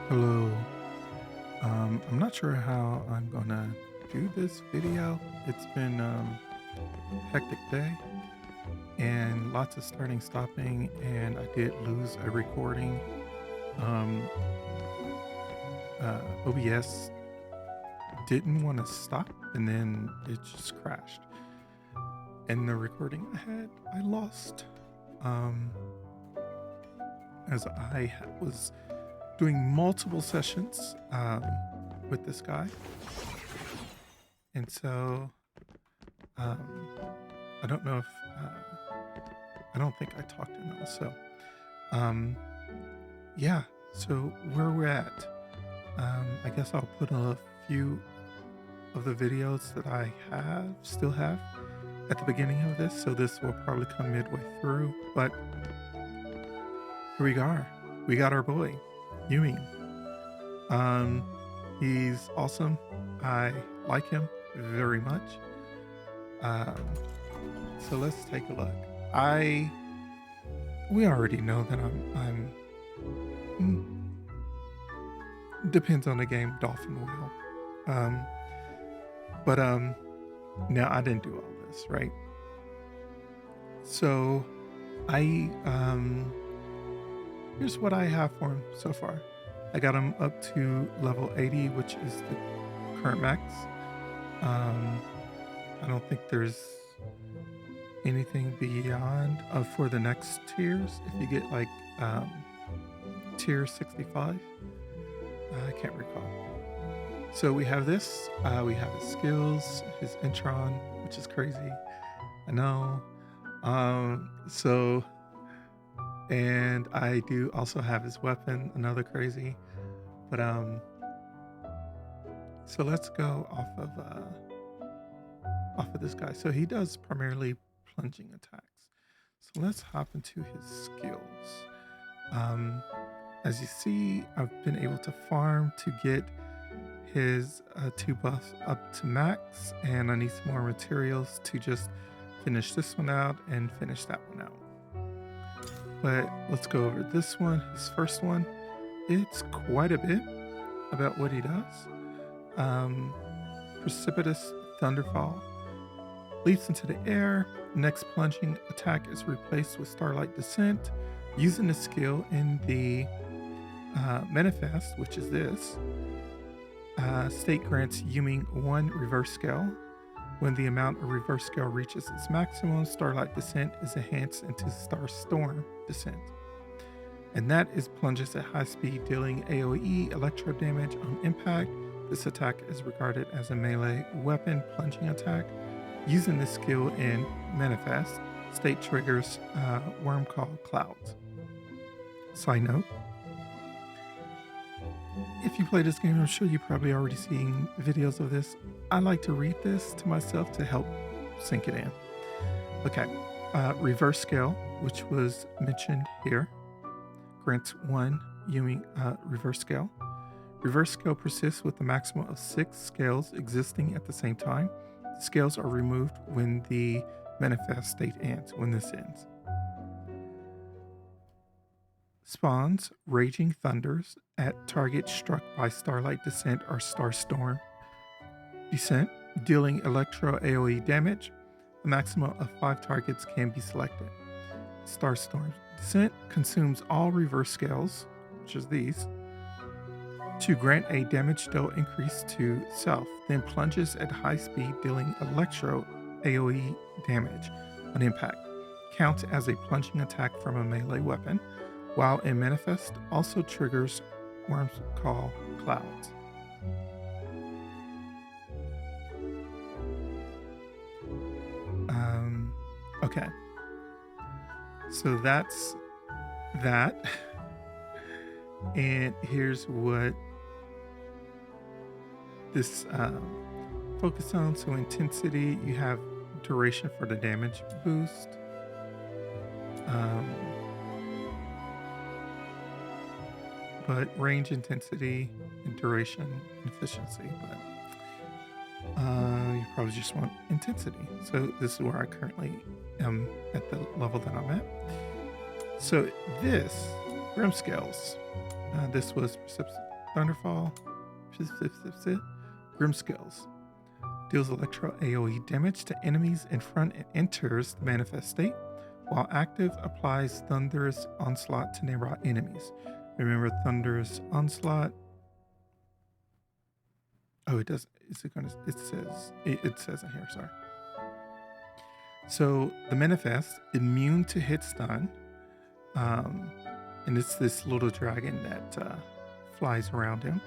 Hello. I'm not sure how I'm gonna do this video. It's been hectic day and lots of starting stopping, and I did lose a recording. Um, OBS didn't want to stop, and then it just crashed. And the recording I lost. Um, as was doing multiple sessions with this guy. And so um, I don't know if, I don't think I talked enough. So, um, yeah, so where we're at, I guess I'll put a few of the videos that I still have at the beginning of this. So this will probably come midway through, but here we are. We got our boy, Yumi. He's awesome. I like him very much. Um, so let's take a look. We already know that mm, depends on the game, Dolphin Wheel. But now I didn't do all this, right? So here's what I have for him so far. I got him up to level 80, which is the current max. I don't think there's anything beyond for the next tiers. If you get like tier 65, I can't recall. So we have this. We have his skills, his Intron, which is crazy. I know. And I do also have his weapon, another crazy. But so let's go off of this guy. So he does primarily plunging attacks. So let's hop into his skills. As you see, I've been able to farm to get his 2 buffs up to max, and I need some more materials to just finish this one out and finish that one out. But let's go over this one, his first one. It's quite a bit about what he does. Precipitous Thunderfall. Leaps into the air. Next plunging attack is replaced with Starlight Descent. Using the skill in the Manifest, which is this, state grants Yumi 1 reverse scale. When the amount of reverse scale reaches its maximum, Starlight Descent is enhanced into Star Storm Descent. And that is plunges at high speed, dealing AoE electro damage on impact. This attack is regarded as a melee weapon plunging attack. Using this skill in Manifest, state triggers Worm Call Clouds. Side note, if you play this game, I'm sure you've probably already seen videos of this. I like to read this to myself to help sink it in. Okay, reverse scale, which was mentioned here, grants 1 Yumi reverse scale. Reverse scale persists with a maximum of 6 scales existing at the same time. The scales are removed when the manifest state ends, when this ends. Spawns Raging Thunders at target struck by Starlight Descent or Star Storm Descent, dealing electro AoE damage. A maximum of 5 targets can be selected. Star Storm Descent consumes all reverse scales, which is these, to grant a damage dealt increase to self, then plunges at high speed, dealing electro AoE damage on impact. Counts as a plunging attack from a melee weapon, while in Manifest also triggers Worm's Call Clouds. Okay, so that's that. And here's what this focus on. So intensity, you have duration for the damage boost. But range, intensity, and duration, and efficiency. But you probably just want intensity. So this is where I currently am at the level that I'm at. So this Grim Scales, this was Thunderfall. Grim Skills. Deals electro AoE damage to enemies in front and enters the manifest state. While active, applies Thunderous Onslaught to nearby enemies. Remember Thunderous Onslaught. Oh, it does. Is it gonna? It says. It says in here. Sorry. So the manifest, immune to hit stun, and it's this little dragon that flies around him.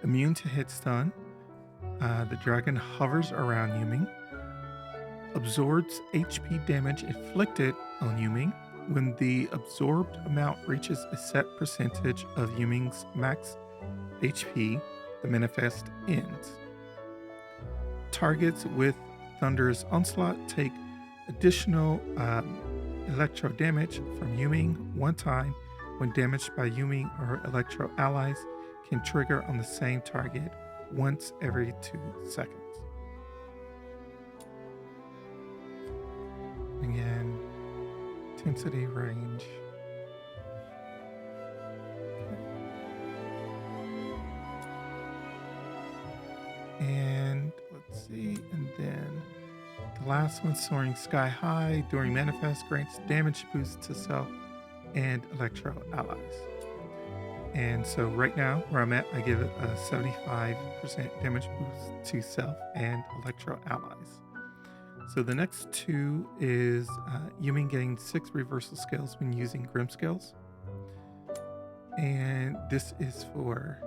Immune to hit stun. The dragon hovers around Yuming, absorbs HP damage inflicted on Yuming. When the absorbed amount reaches a set percentage of Yuming's max HP, the manifest ends. Targets with Thunderous Onslaught take additional electro damage from Yuming one time when damaged by Yuming or electro allies, can trigger on the same target once every 2 seconds. Again, intensity range. And let's see, and then the last one, Soaring Sky High, during manifest grants damage boost to self and electro allies. And so right now, where I'm at, I give it a 75% damage boost to self and electro allies. So the next two is Yuming getting 6 reversal skills when using Grim Skills. And this is for,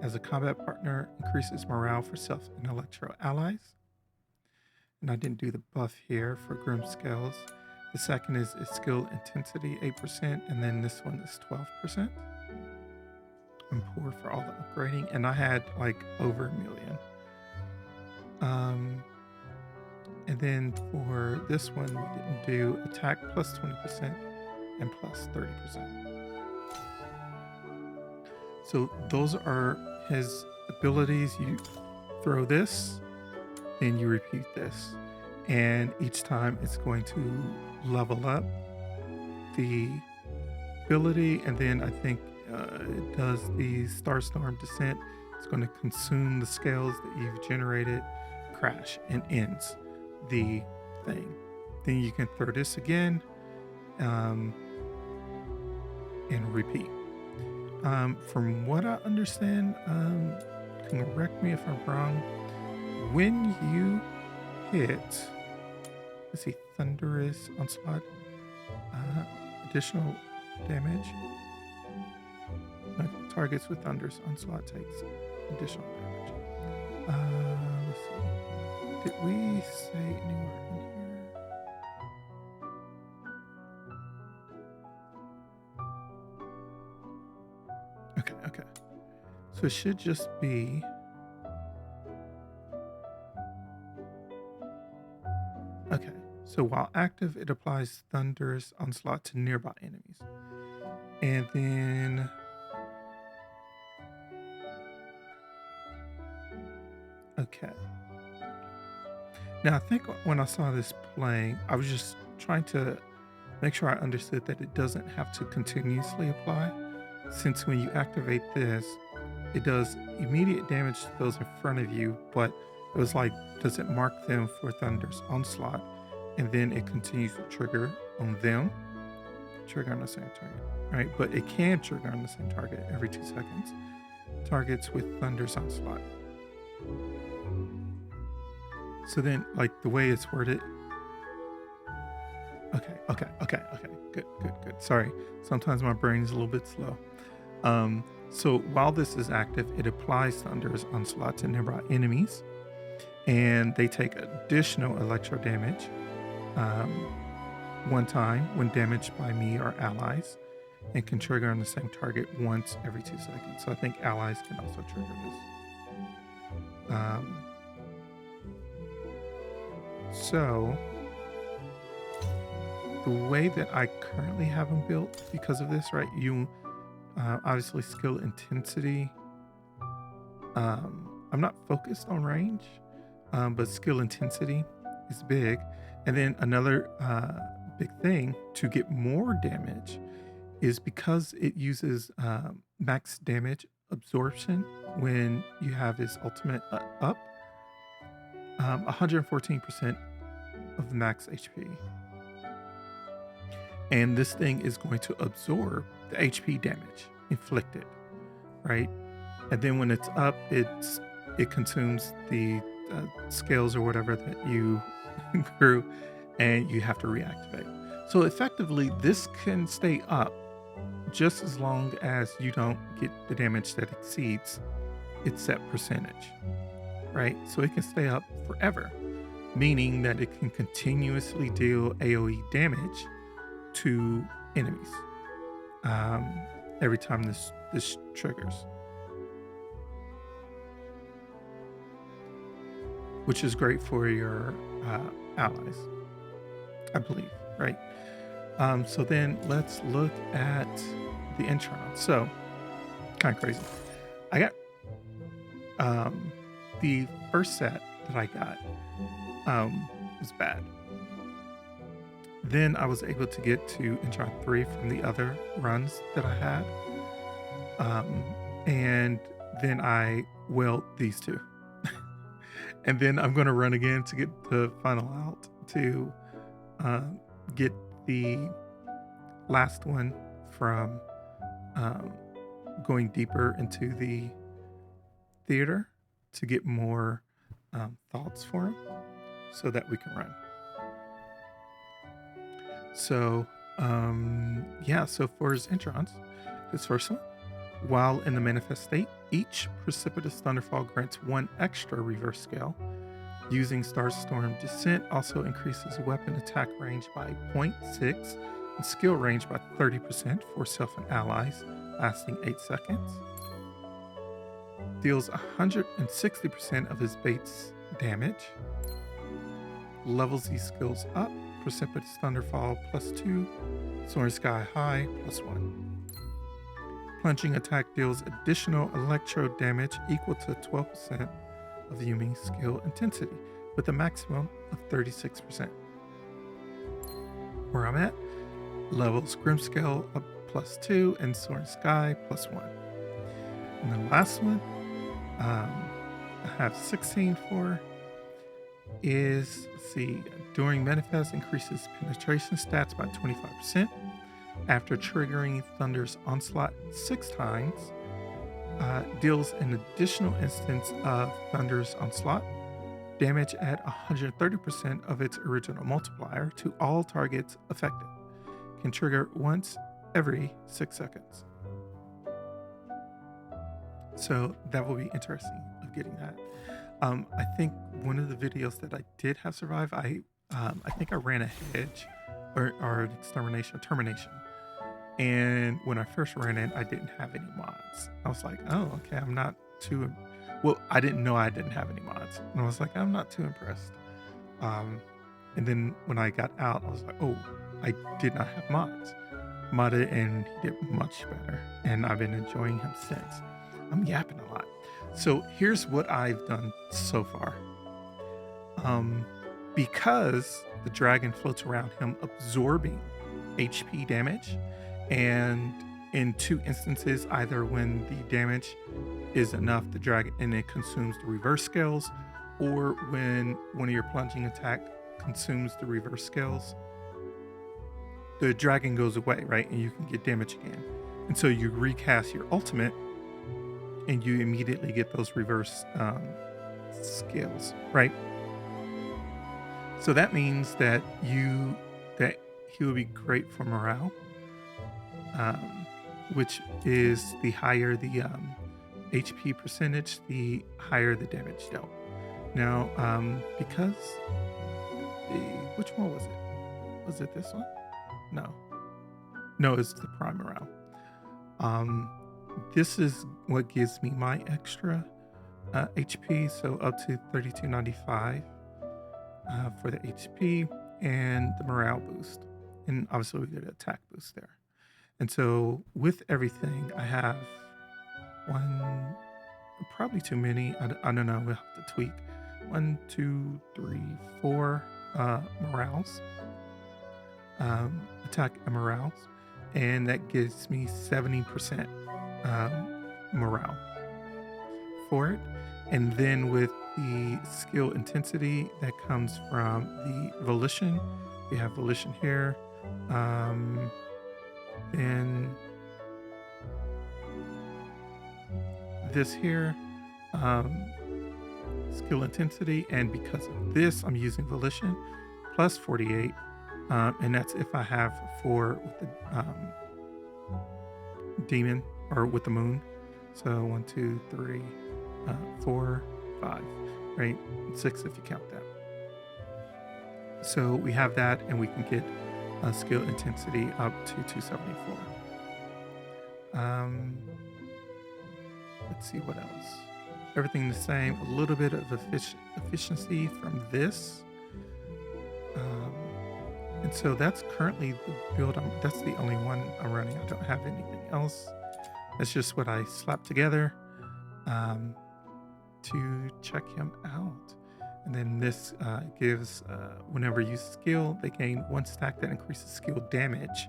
as a combat partner, increases morale for self and electro allies. And I didn't do the buff here for Grim Skills. The second is skill intensity 8%, and then this one is 12%. I'm poor for all the upgrading, and I had like over 1 million. And then for this one, we didn't do attack plus 20% and plus 30%. So those are his abilities. You throw this, then you repeat this. And each time it's going to level up the ability. And then I think it does the Starstorm Descent. It's going to consume the scales that you've generated, crash, and ends the thing. Then you can throw this again and repeat. From what I understand, correct me if I'm wrong, when you hit, let's see, Thunderous Onslaught, additional damage. Targets with Thunderous Onslaught takes additional damage. Let's see. Did we say anywhere in here? Okay. So it should just be. Okay. So while active, it applies Thunderous Onslaught to nearby enemies. And then. Okay. Now, I think when I saw this playing, I was just trying to make sure I understood that it doesn't have to continuously apply, since when you activate this, it does immediate damage to those in front of you, but it was like, does it mark them for Thunder's Onslaught, and then it continues to trigger on them, trigger on the same target, right? But it can trigger on the same target every 2 seconds. Targets with Thunder's Onslaught. So then, like, the way it's worded. Okay. Good. Sorry. Sometimes my brain is a little bit slow. So while this is active, it applies Thunder's Onslaught to nearby enemies, and they take additional electro damage one time when damaged by me or allies, and can trigger on the same target once every 2 seconds. So I think allies can also trigger this. So the way that I currently have them built, because of this, right? You obviously skill intensity. I'm not focused on range, but skill intensity is big. And then another big thing to get more damage is because it uses max damage absorption when you have his ultimate up, 114% of the max HP. And this thing is going to absorb the HP damage inflicted, right? And then when it's up, it consumes the scales or whatever that you grew, and you have to reactivate. So effectively, this can stay up just as long as you don't get the damage that exceeds its set percentage, right? So it can stay up forever, meaning that it can continuously deal AoE damage to enemies every time this triggers, which is great for your allies, I believe, right? So then let's look at the Introns. So kind of crazy. I got the first set that I got was bad. Then I was able to get to Intron 3 from the other runs that I had. And then I weld these two. And then I'm going to run again to get the final out to get the last one from going deeper into the theater to get more thoughts for him so that we can run. So, yeah, so for his Introns, his first one, while in the manifest state, each precipitous thunderfall grants 1 extra reverse scale. Using Starstorm Descent also increases weapon attack range by 0.6 and skill range by 30% for self and allies, lasting 8 seconds. Deals 160% of his base damage. Levels these skills up. Precipitous Thunderfall +2, Soaring Sky High +1. Plunging attack deals additional electro damage equal to 12% of the Yumi's skill intensity, with a maximum of 36%. Where I'm at, levels Grimscale up +2 and Soaring Sky +1. And the last one, I have 16 for, is, let's see, during Manifest increases penetration stats by 25%. After triggering Thunder's Onslaught 6 times, deals an additional instance of Thunder's Onslaught, damage at 130% of its original multiplier to all targets affected. Can trigger once every 6 seconds. So that will be interesting of getting that. I think one of the videos that I did have survive, I think I ran a hedge or an extermination, a termination. And when I first ran it, I didn't have any mods. I was like, oh, okay, I'm not too, well, I didn't know I didn't have any mods. And I was like, I'm not too impressed. And then when I got out, I was like, oh, I did not have mods. Modded and he did much better. And I've been enjoying him since. I'm yapping a lot. So here's what I've done so far. Because the dragon floats around him absorbing HP damage, and in 2 instances, either when the damage is enough, the dragon, and it consumes the reverse scales, or when one of your plunging attack consumes the reverse scales, the dragon goes away, right? And you can get damage again. And so you recast your ultimate and you immediately get those reverse scales, right? So that means that he will be great for morale, which is the higher the HP percentage, the higher the damage dealt. Now, because which one was it? Was it this one? No, it's the prime morale. This is what gives me my extra HP, so up to 3295 for the HP and the morale boost. And obviously we get an attack boost there. And so with everything, I have one, probably too many. I don't know, we'll have to tweak. 1, 2, 3, 4 morales, attack and morales. And that gives me 70% morale for it. And then with the skill intensity that comes from the volition, we have volition here. Um, then this here, um, skill intensity, and because of this, I'm using volition plus 48, and that's if I have 4 with the demon or with the moon. So 1, 2, 3, 4, 5, right? 6 if you count that. So we have that, and we can get skill intensity up to 274. Let's see what else. Everything the same. A little bit of efficiency from this. And so that's currently the build. That's the only one I'm running. I don't have anything else. That's just what I slapped together to check him out. And then this gives, whenever you skill, they gain 1 stack that increases skill damage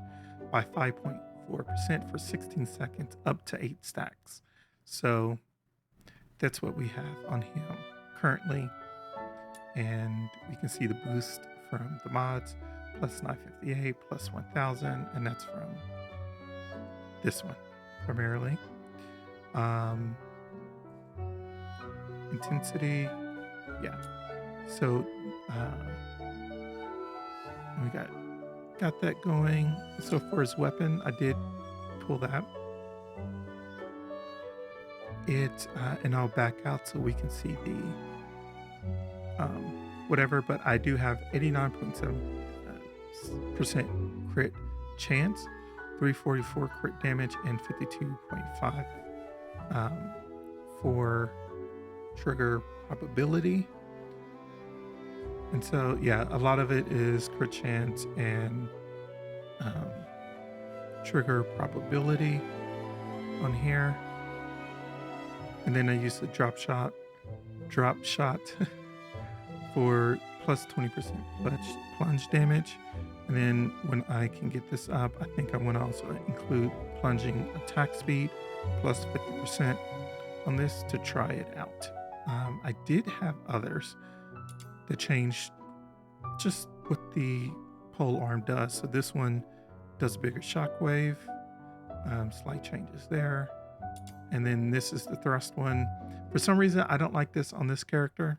by 5.4% for 16 seconds, up to 8 stacks. So that's what we have on him currently. And we can see the boost from the mods, plus 958, plus 1000, and that's from this one primarily. Intensity, yeah. So we got that going. So for his weapon, I did pull that. And I'll back out so we can see the whatever, but I do have 89.7% crit chance, 344 crit damage, and 52.5 for trigger probability. And so, yeah, a lot of it is crit chance and trigger probability on here. And then I use the drop shot for plus 20% plunge damage. And then when I can get this up, I think I want to also include plunging attack speed plus 50% on this to try it out. I did have others that changed just what the pole arm does. So this one does a bigger shockwave, slight changes there. And then this is the thrust one. For some reason, I don't like this on this character.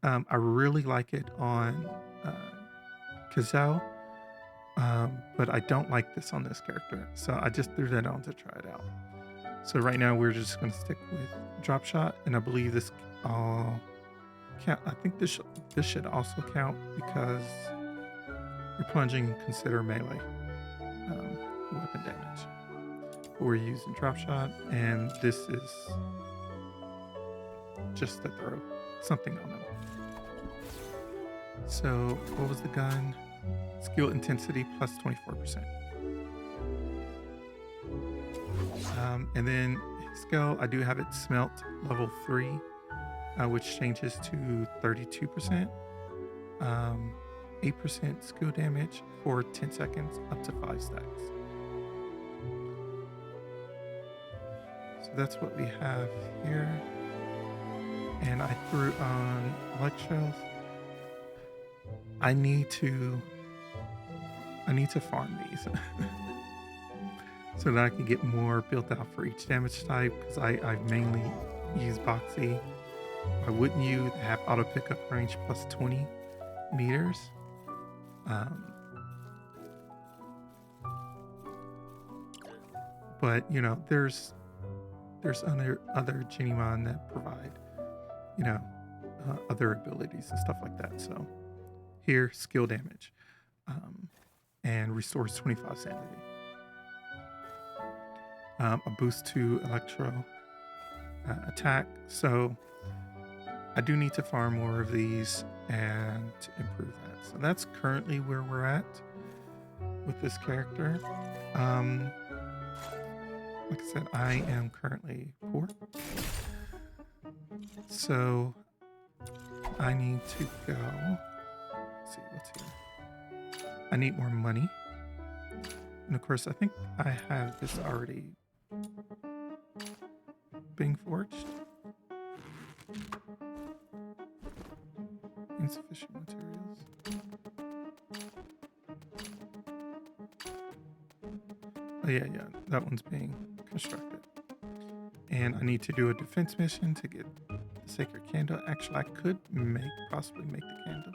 I really like it on Kazao, but I don't like this on this character. So I just threw that on to try it out. So right now we're just going to stick with drop shot, and I believe this all count. I think this should also count because you're plunging and consider melee weapon damage. We're using drop shot, and this is just to throw something on them. So what was the gun? Skill intensity plus 24%. And then skill, I do have it smelt level 3, which changes to 32%. 8% skill damage for 10 seconds, up to 5 stacks. So that's what we have here. And I threw on electros. I need to farm these so that I can get more built out for each damage type, because I mainly use Boxy. I wouldn't use have auto pickup range plus 20 meters. But you know, there's other Genimon that provide, you know, other abilities and stuff like that. So here, skill damage, and restores 25 sanity. A boost to electro attack. So I do need to farm more of these and to improve that. So that's currently where we're at with this character. Like I said, I am currently poor. So I need to go. Let's see what's here. I need more money. And of course, I think I have this already being forged. Insufficient materials. Oh yeah, that one's being constructed. And I need to do a defense mission to get the sacred candle. Actually, I could possibly make the candle.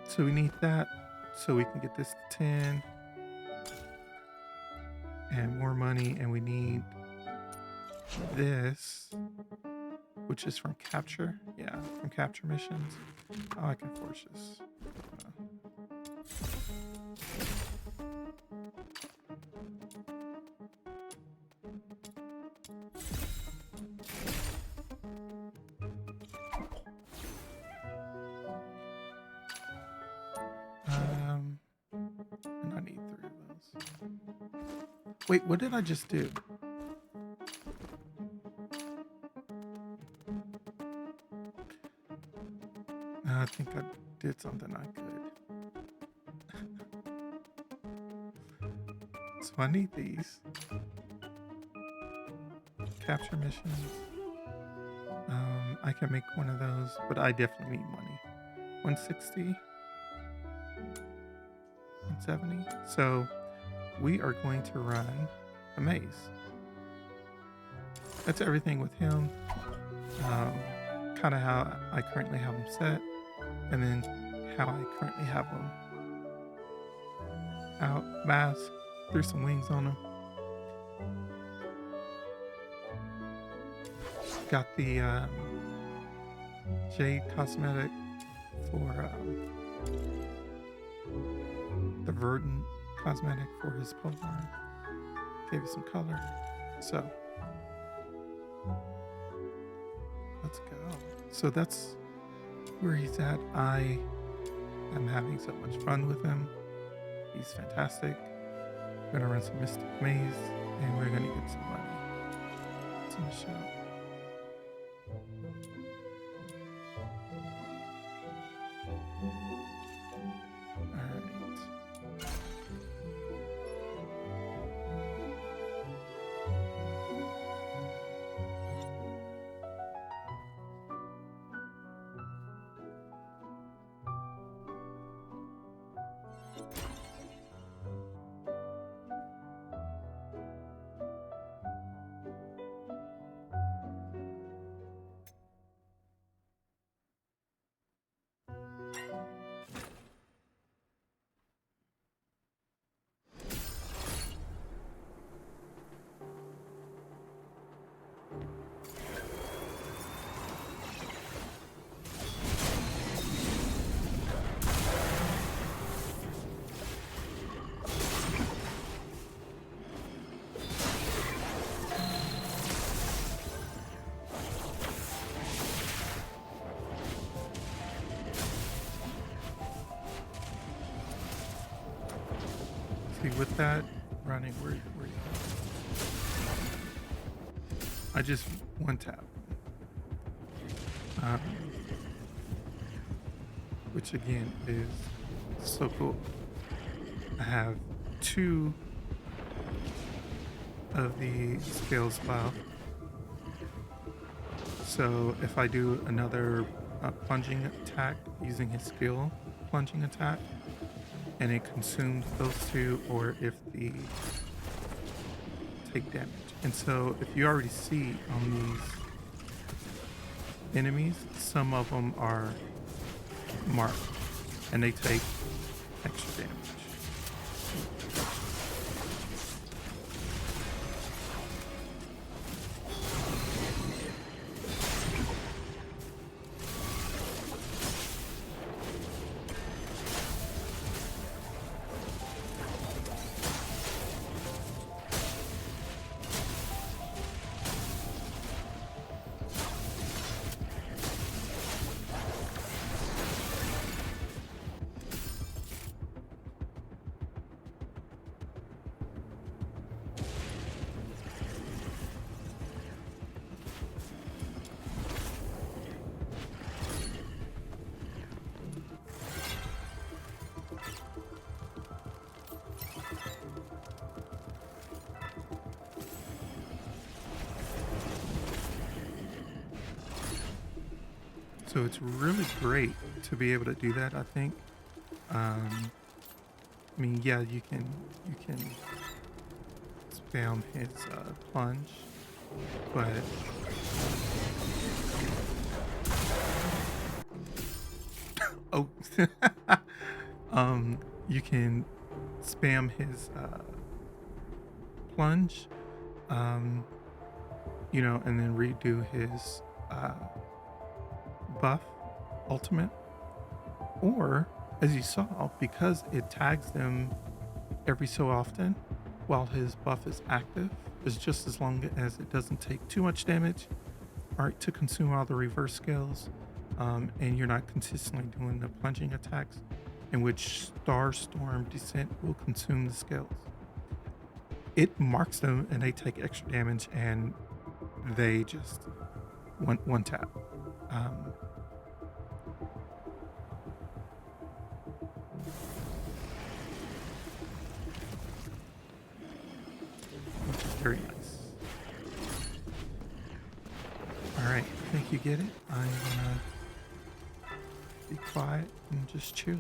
So we need that so we can get this to 10 and more money, and we need this, which is from capture. Yeah, from capture missions. Oh, I can forge this. And I need 3 of those. Wait, what did I just do? I think I did something I could. So I need these. Capture missions. I can make one of those, but I definitely need money. 160. 170. So we are going to run a maze. That's everything with him. Kind of how I currently have them set, and then how I currently have them out. Mask, threw some wings on them. Got the Jade cosmetic for the Verdant cosmetic for his polearm. Gave it some color. So let's go. So that's where he's at. I am having so much fun with him. He's fantastic. We're gonna run some Mystic Maze, and we're gonna get some money. It's in the shop. With that running, where you go? I just one tap, which again is so cool. I have 2 of the scales left, so if I do another plunging attack using his skill plunging attack, and it consumes those 2, or if the take damage. And so if you already see on these enemies, some of them are marked and they take extra damage. So it's really great to be able to do that, I think. Um, I mean, yeah, you can spam his plunge, but oh, you can spam his plunge, um, and then redo his uh, buff ultimate, or as you saw, because it tags them every so often while his buff is active, is just as long as it doesn't take too much damage, all right, to consume all the reverse skills, and you're not consistently doing the plunging attacks, in which Star Storm Descent will consume the skills. It marks them and they take extra damage and they just one tap. Um, which is very nice. All right, I think you get it. I'm gonna be quiet and just chill.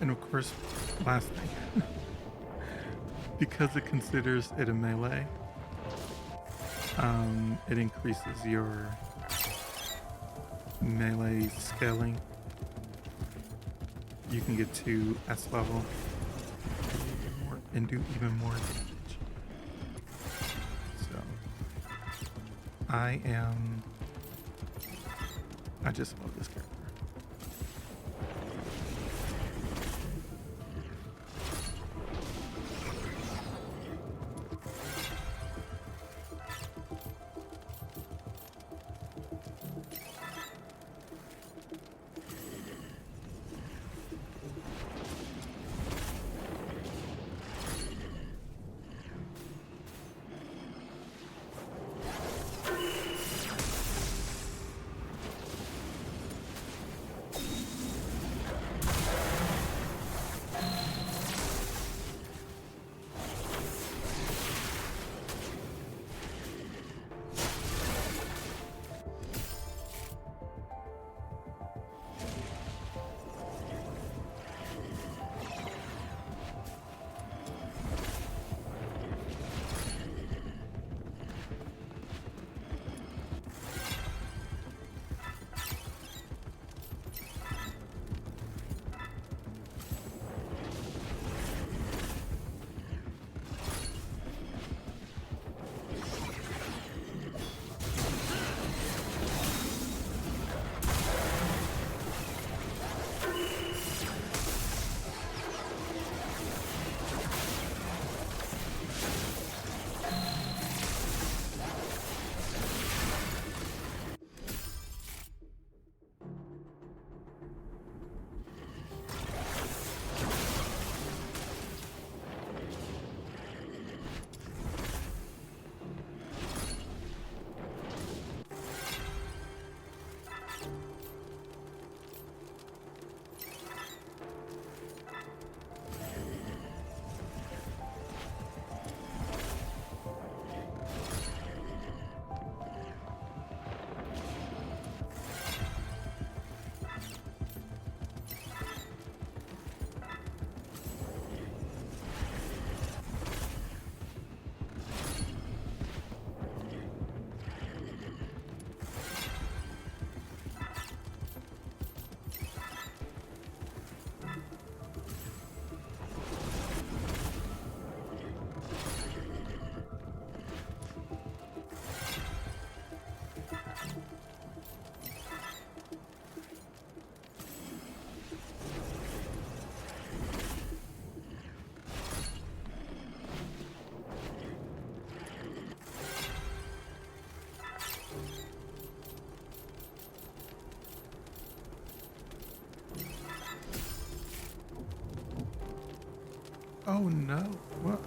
And of course, last thing, because it considers it a melee, it increases your melee scaling. You can get to S level and do even more damage. So I just love this character. Oh no. Well,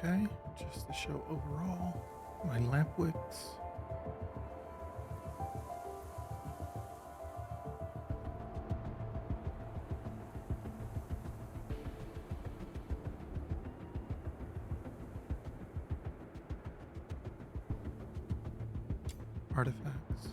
okay. Just to show overall my lamp wicks. Artifacts.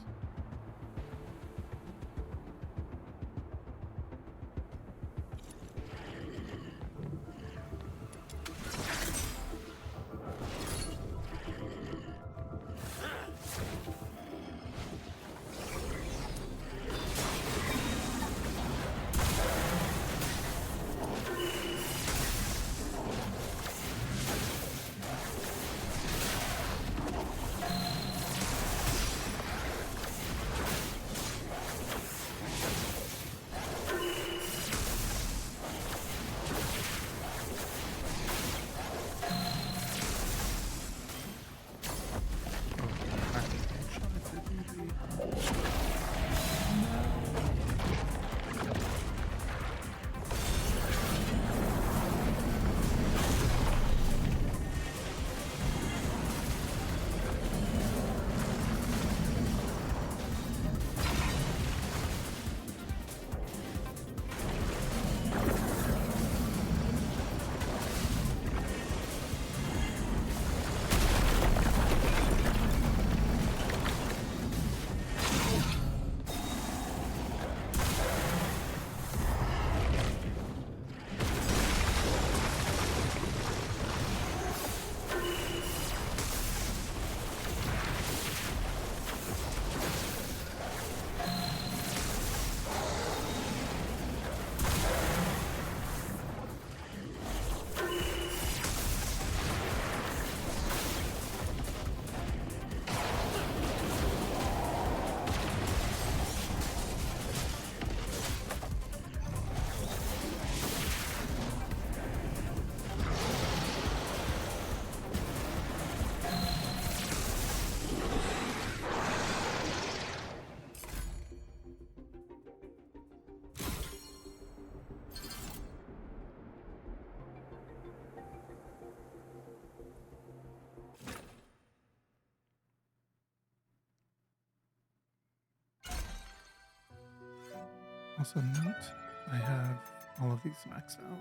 Also note, I have all of these maxed out.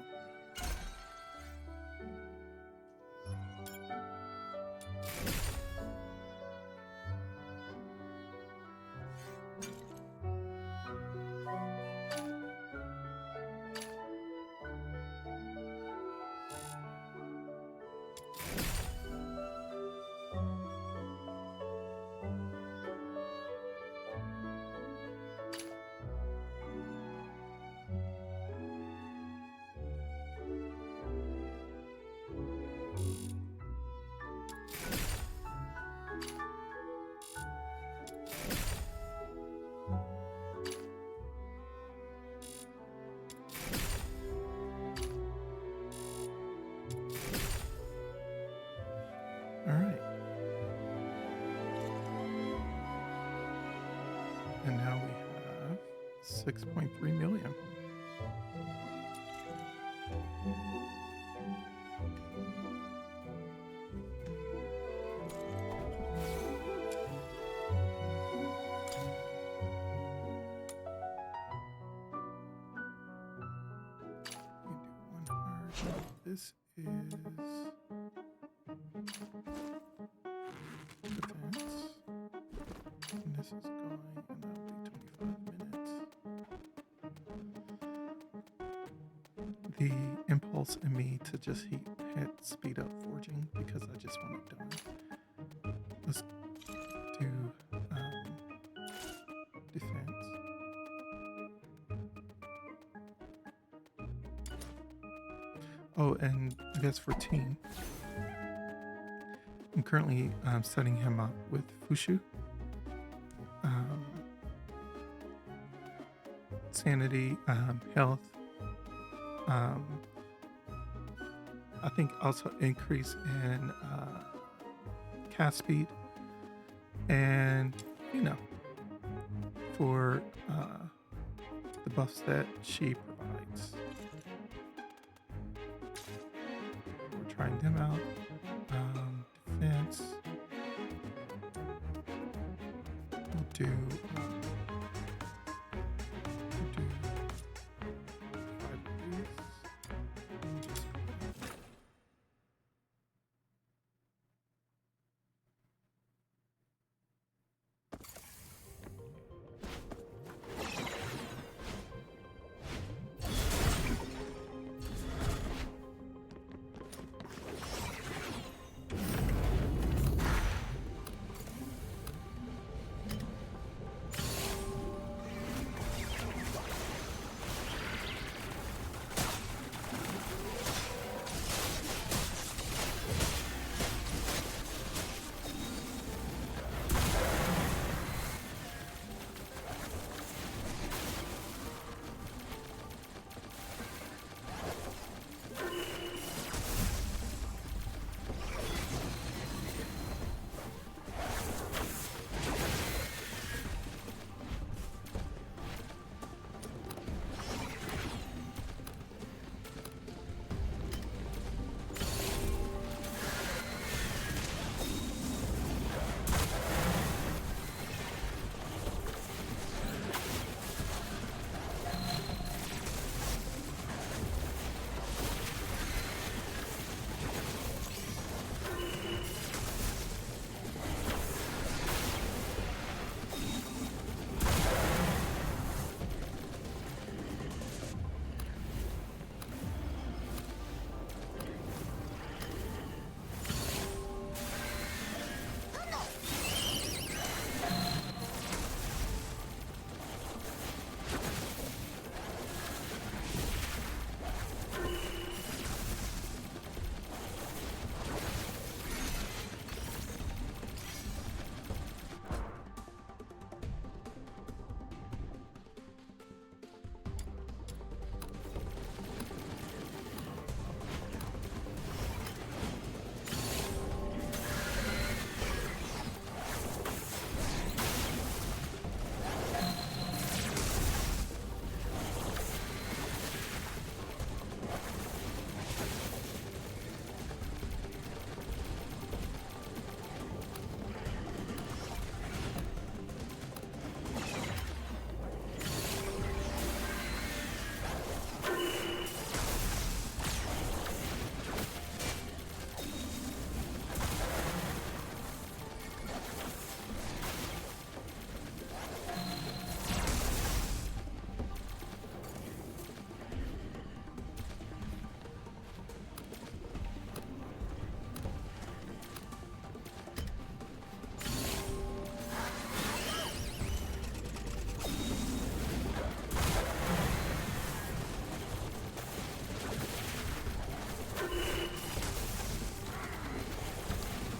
All right. And now we have 6.3 million. this is defense. And this is going, and that'll be 25 minutes. The impulse in me to just hit speed up forging because I just want it done. Let's do defense. Oh, and I guess for team, I'm currently setting him up with Fushu. Sanity, health. I think also increase in cast speed, and for the buffs that she provides. We're trying them out. Defense. We'll do 5 of these.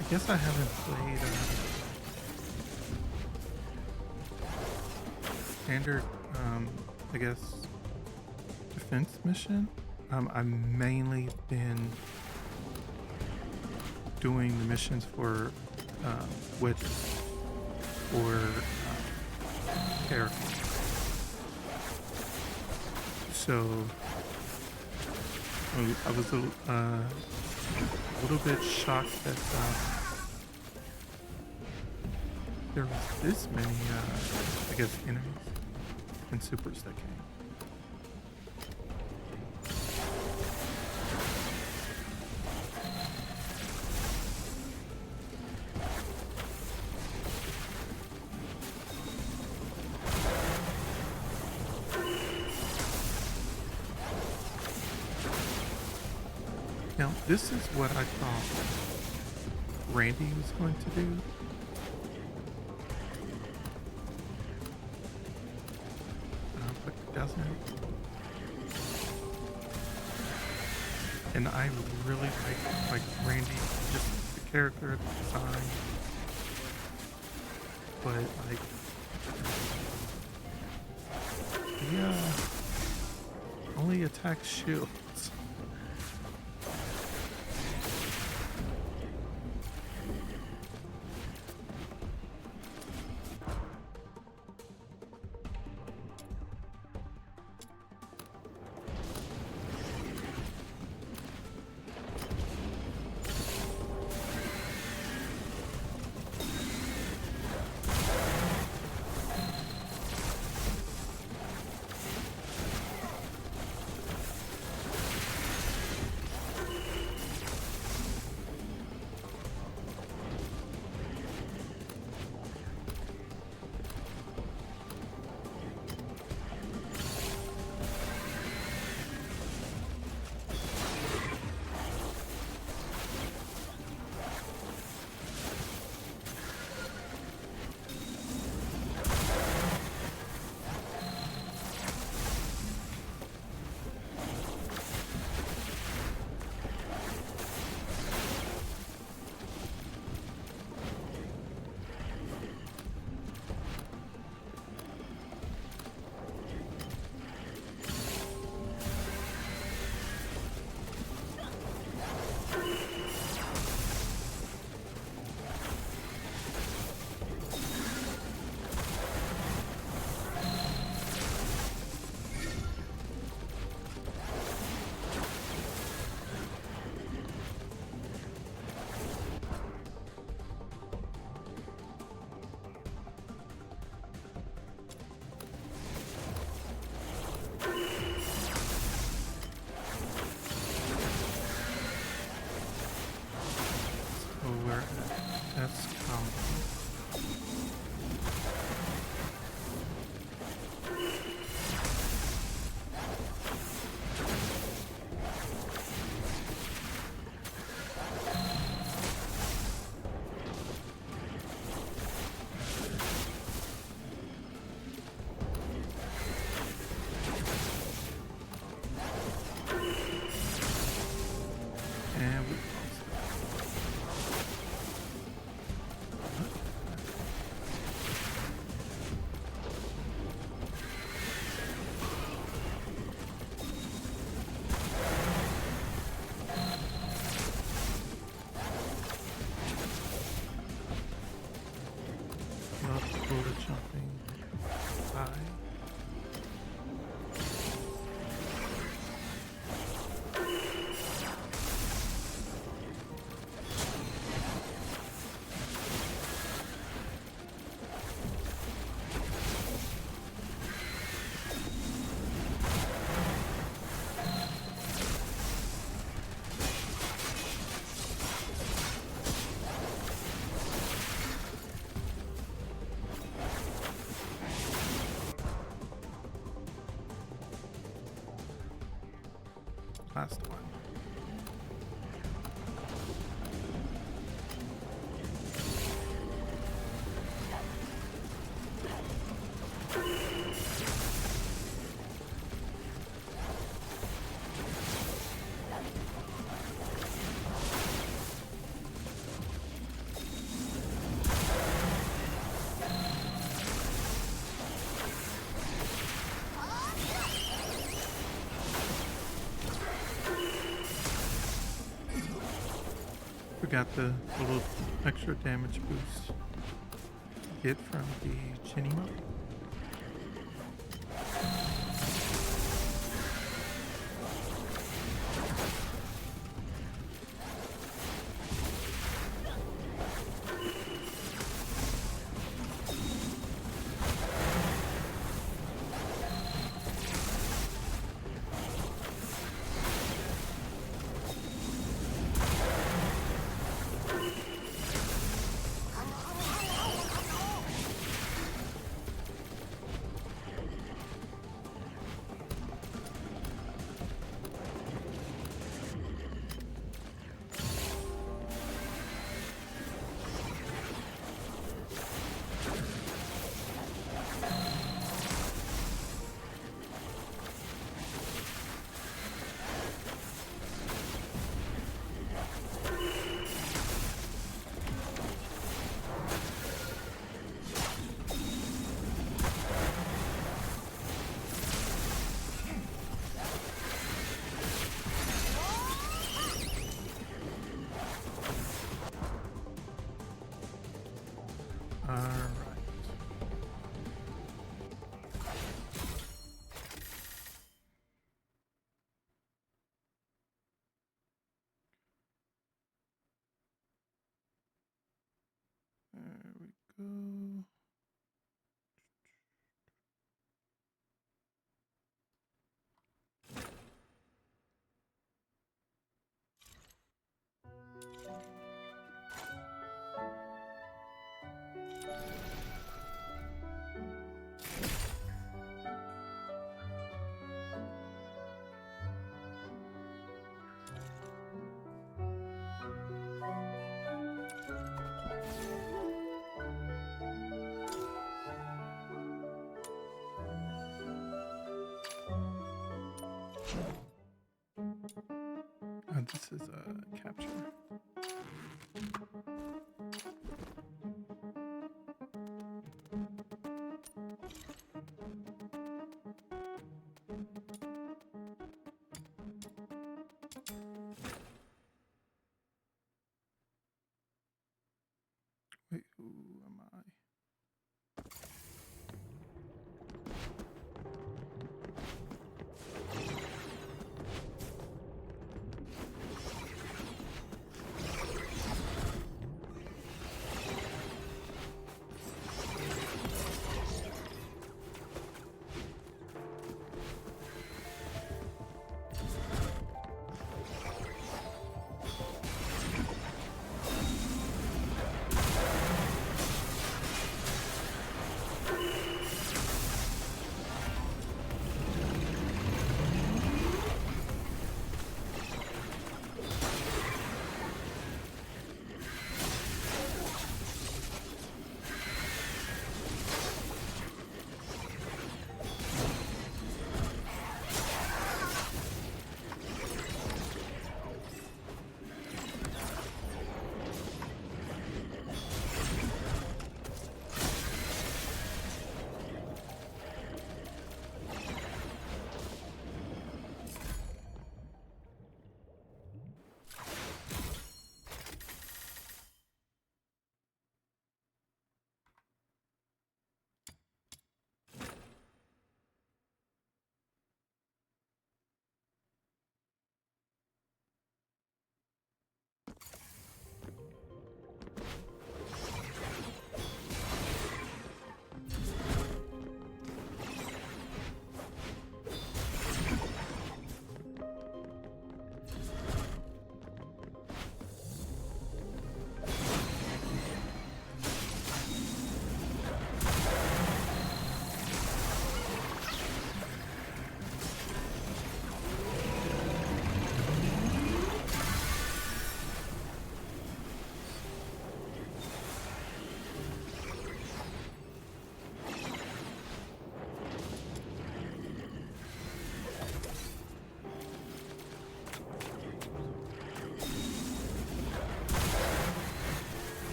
I guess I haven't played standard, I guess, defense mission. I've mainly been doing the missions for Wedge or characters. So I was a little bit shocked that there was this many, I guess, enemies and supers that came. Now, this is what I thought Randy was going to do, but he doesn't. And I really like Randy, just the character, the design, but like, yeah, only attacks shields. So we're at S combo. And we love to go to jumping high. Last one. We got the little extra damage boost you get from the Chinimo. All right. There we go. This is a capture. Wait, who am I?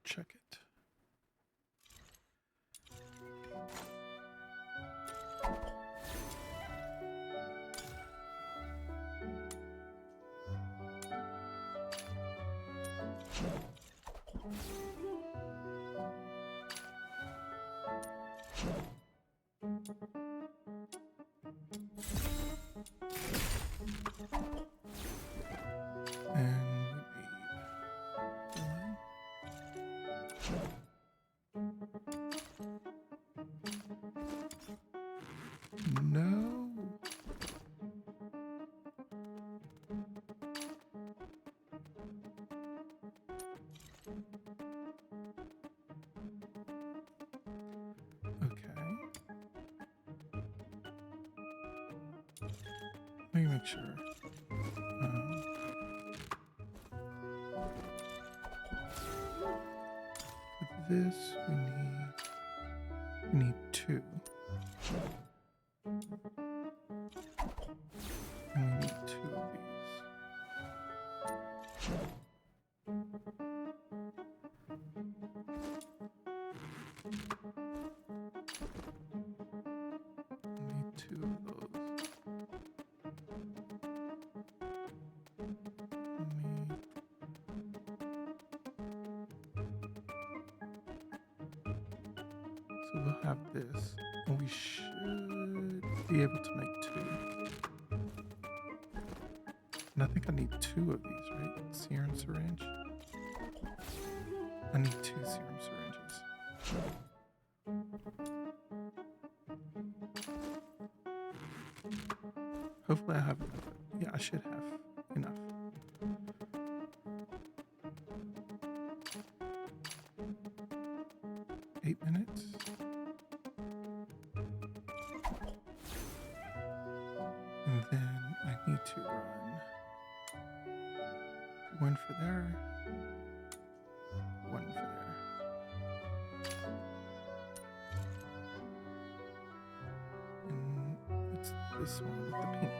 Check it. No. Okay. Let me make sure. For this, we need 2. And we need 2 of these. We need 2 of those. So we'll have this, and we should be able to make 2. And I think I need 2 of these, right? Serum syringe. I need 2 serum syringes. Hopefully I have enough. Yeah, I should have enough. Eight minutes. And then I need to run 1 for there, 1 for there. And it's this one with the pink.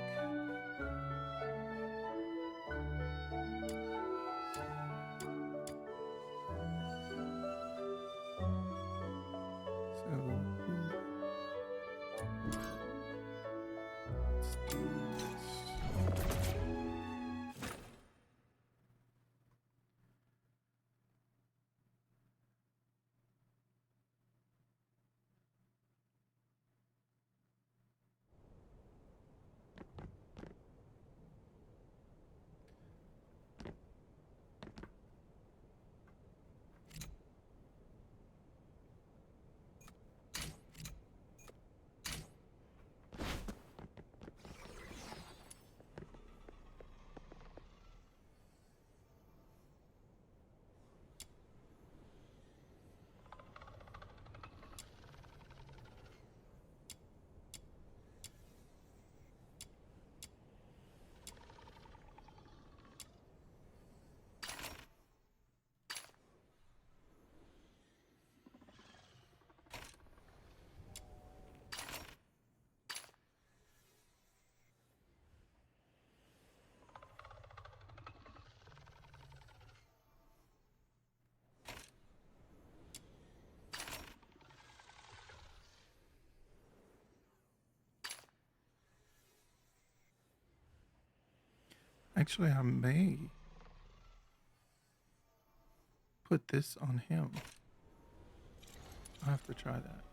Actually, I may put this on him. I'll have to try that.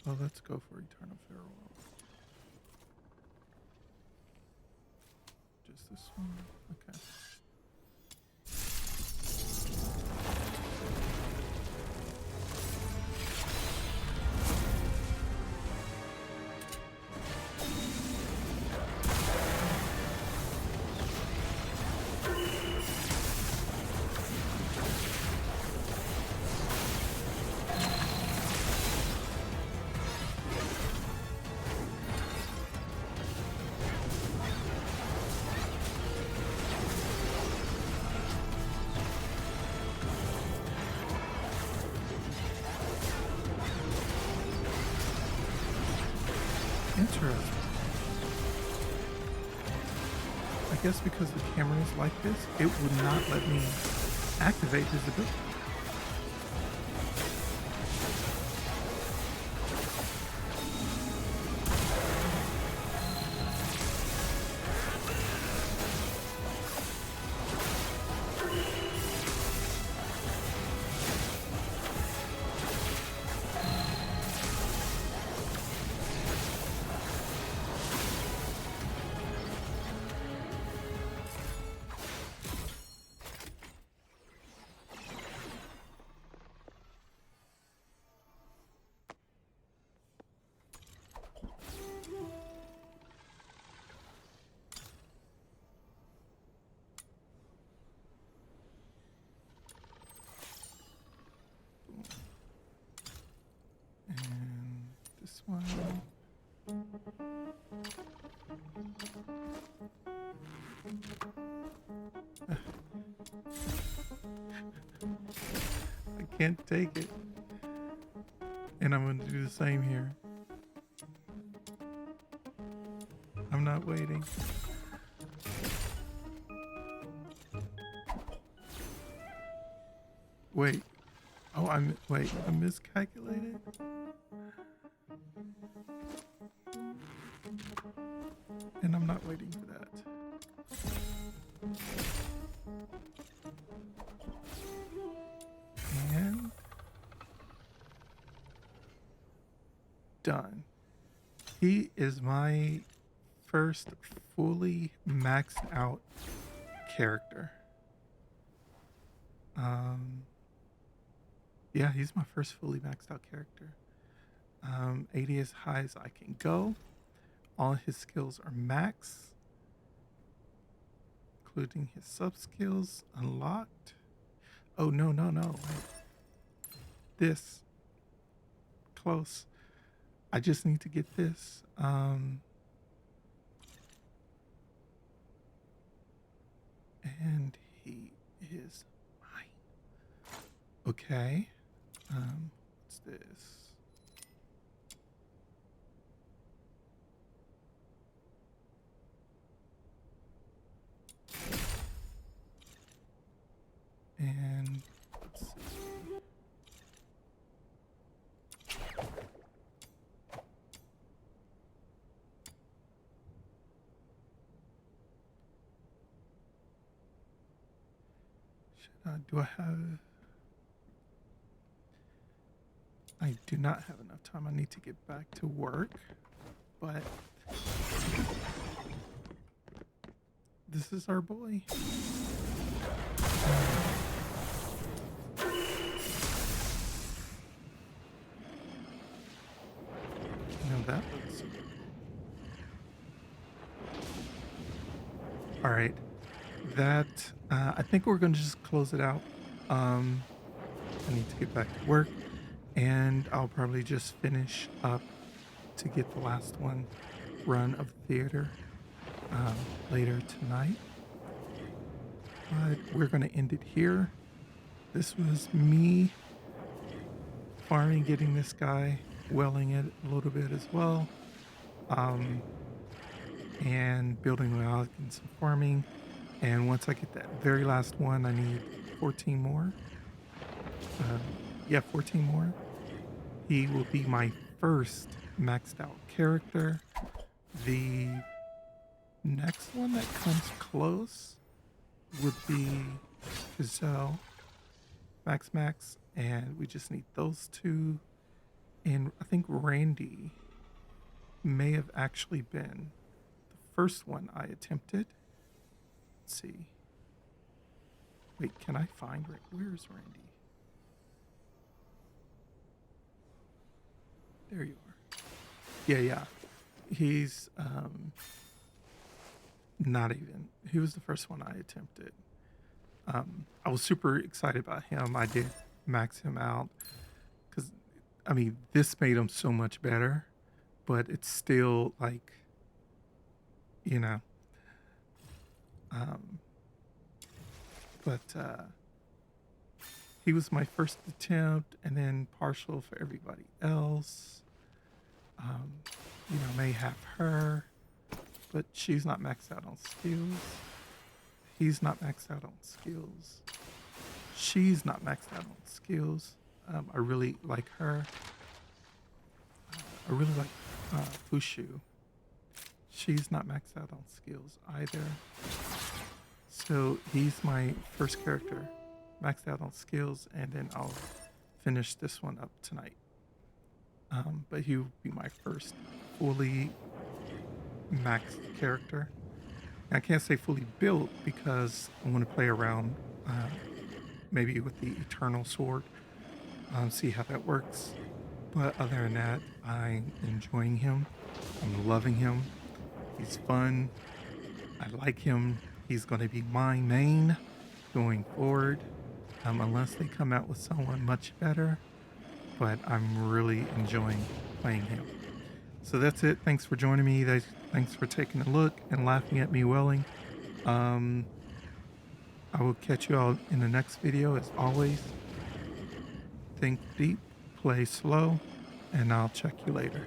So let's go for Eternal Farewell. Just this one? Okay. Interesting. I guess because the camera is like this, it would not let me activate his ability. one. I can't take it. And I'm going to do the same here. I'm not waiting. Wait. Oh, wait, I miscalculated? And I'm not waiting for that. And done. He is my first fully maxed out character. Yeah, he's my first fully maxed out character. 80 as high as I can go. All his skills are max, including his sub skills unlocked. Oh, no. Wait. This. Close. I just need to get this. And he is mine. Okay. What's this? And let's see. Do I have... I do not have enough time. I need to get back to work, but this is our boy. Now that looks... All right. That, I think we're going to just close it out. I need to get back to work, and I'll probably just finish up to get the last one run of theater later tonight. But we're going to end it here. This was me farming, getting this guy, welling it a little bit as well, and building out and some farming. And once I get that very last one, I need 14 more. 14 more. He will be my first maxed out character. The next one that comes close would be Gazelle, Max, and we just need those two. And I think Randy may have actually been the first one I attempted. Let's see. Wait, can I find where's Randy? There you are. Yeah. He's not even. He was the first one I attempted. I was super excited about him. I did max him out because, I mean, this made him so much better, but it's still like, you know. But he was my first attempt, and then partial for everybody else. May have her, but she's not maxed out on skills. He's not maxed out on skills. She's not maxed out on skills. I really like her. I really like Fushu. She's not maxed out on skills either. So he's my first character, maxed out on skills, and then I'll finish this one up tonight. But he will be my first fully maxed character. And I can't say fully built because I want to play around maybe with the Eternal Sword, see how that works. But other than that, I'm enjoying him. I'm loving him. He's fun. I like him. He's going to be my main going forward, unless they come out with someone much better. But I'm really enjoying playing him. So that's it. Thanks for joining me. Thanks for taking a look and laughing at me welling. Um, I will catch you all in the next video. As always, think deep, play slow, and I'll check you later.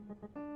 you